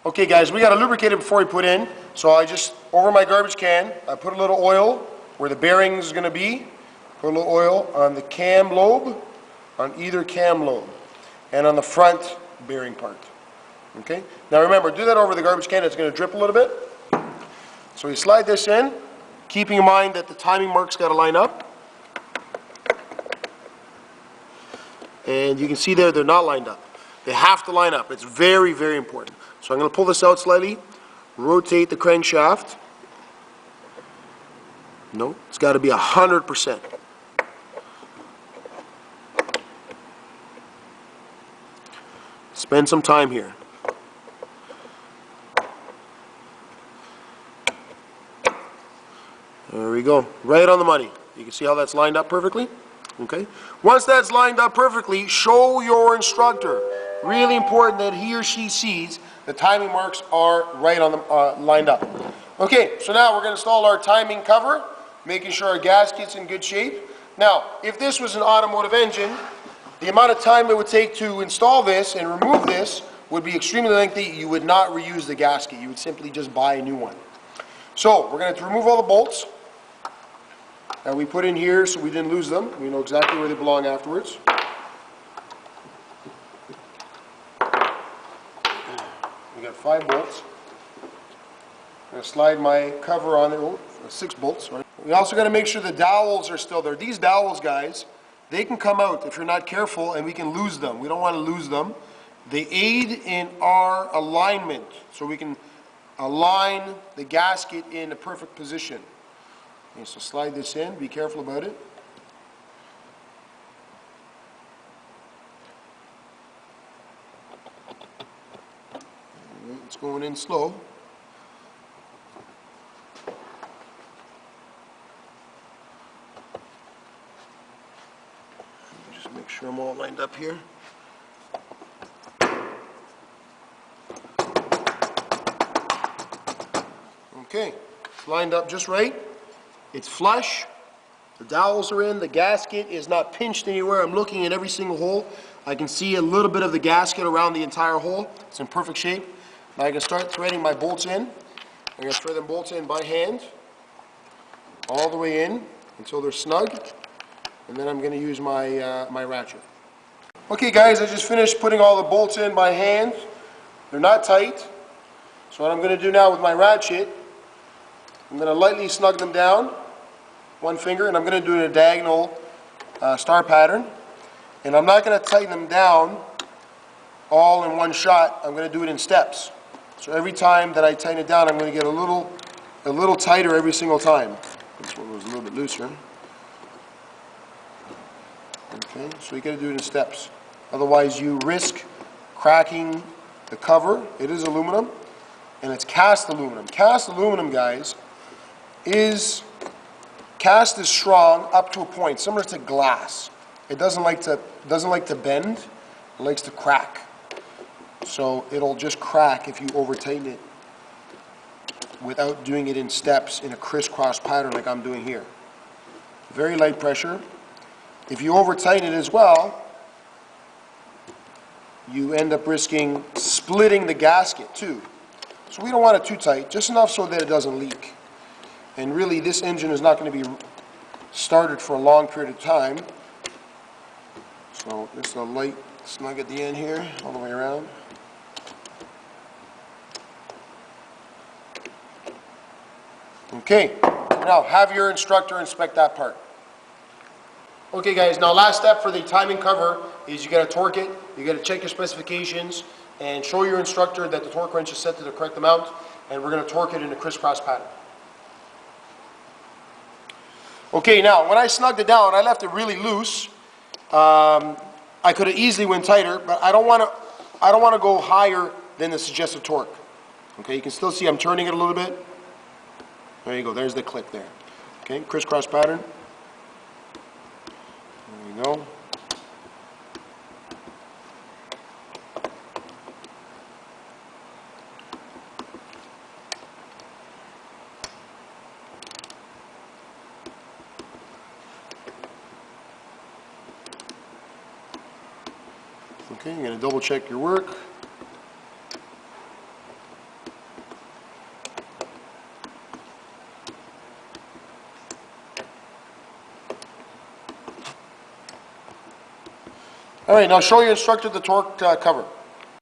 Okay guys, we got to lubricate it before we put in. So I just, over my garbage can, I put a little oil where the bearing is going to be. Put a little oil on the cam lobe, on either cam lobe, and on the front bearing part. Okay? Now remember, do that over the garbage can, it's going to drip a little bit. So we slide this in, keeping in mind that the timing marks got to line up. And you can see there, they're not lined up. They have to line up. It's very, very important. So I'm going to pull this out slightly, rotate the crankshaft. No, it's got to be 100%. Spend some time here. There we go. Right on the money. You can see how that's lined up perfectly? Okay. Once that's lined up perfectly, show your instructor. Really important that he or she sees the timing marks are right on the lined up. Okay, so now we're going to install our timing cover, making sure our gasket's in good shape. Now, if this was an automotive engine, the amount of time it would take to install this and remove this would be extremely lengthy. You would not reuse the gasket. You would simply just buy a new one. So, we're going to remove all the bolts that we put in here so we didn't lose them. We know exactly where they belong afterwards. We got 5 bolts. I'm going to slide my cover on there. Oh, 6 bolts, right? We also got to make sure the dowels are still there. These dowels, guys, they can come out if you're not careful and we can lose them. We don't want to lose them. They aid in our alignment so we can align the gasket in a perfect position. Okay, so slide this in. Be careful about it. It's going in slow. Just make sure I'm all lined up here. Okay, it's lined up just right. It's flush. The dowels are in. The gasket is not pinched anywhere. I'm looking at every single hole. I can see a little bit of the gasket around the entire hole. It's in perfect shape. Now I can start threading my bolts in. I'm going to thread them bolts in by hand, all the way in until they're snug, and then I'm going to use my, my ratchet. Okay guys, I just finished putting all the bolts in by hand. They're not tight. So what I'm going to do now with my ratchet, I'm going to lightly snug them down, one finger, and I'm going to do it in a diagonal star pattern. And I'm not going to tighten them down all in one shot. I'm going to do it in steps. So every time that I tighten it down, I'm going to get a little tighter every single time. This one was a little bit looser. Okay, so you got to do it in steps. Otherwise, you risk cracking the cover. It is aluminum, and it's cast aluminum. Cast aluminum, guys, is strong up to a point, similar to glass. It doesn't like to bend. It likes to crack. So it'll just crack if you over tighten it without doing it in steps in a crisscross pattern like I'm doing here. Very light pressure. If you over tighten it as well, you end up risking splitting the gasket too. So we don't want it too tight, just enough so that it doesn't leak. And really, this engine is not going to be started for a long period of time. So just a light snug at the end here, all the way around. Okay, now have your instructor inspect that part. Okay guys, now last step for the timing cover is you got to torque it, you got to check your specifications, and show your instructor that the torque wrench is set to the correct amount, and we're going to torque it in a crisscross pattern. Okay, now when I snugged it down, I left it really loose. I could have easily went tighter, but I don't want to go higher than the suggested torque. Okay, you can still see I'm turning it a little bit. There you go, there's the click there. Okay, crisscross pattern. There you go. Okay, you're going to double check your work. All right, now show your instructor the torque cover.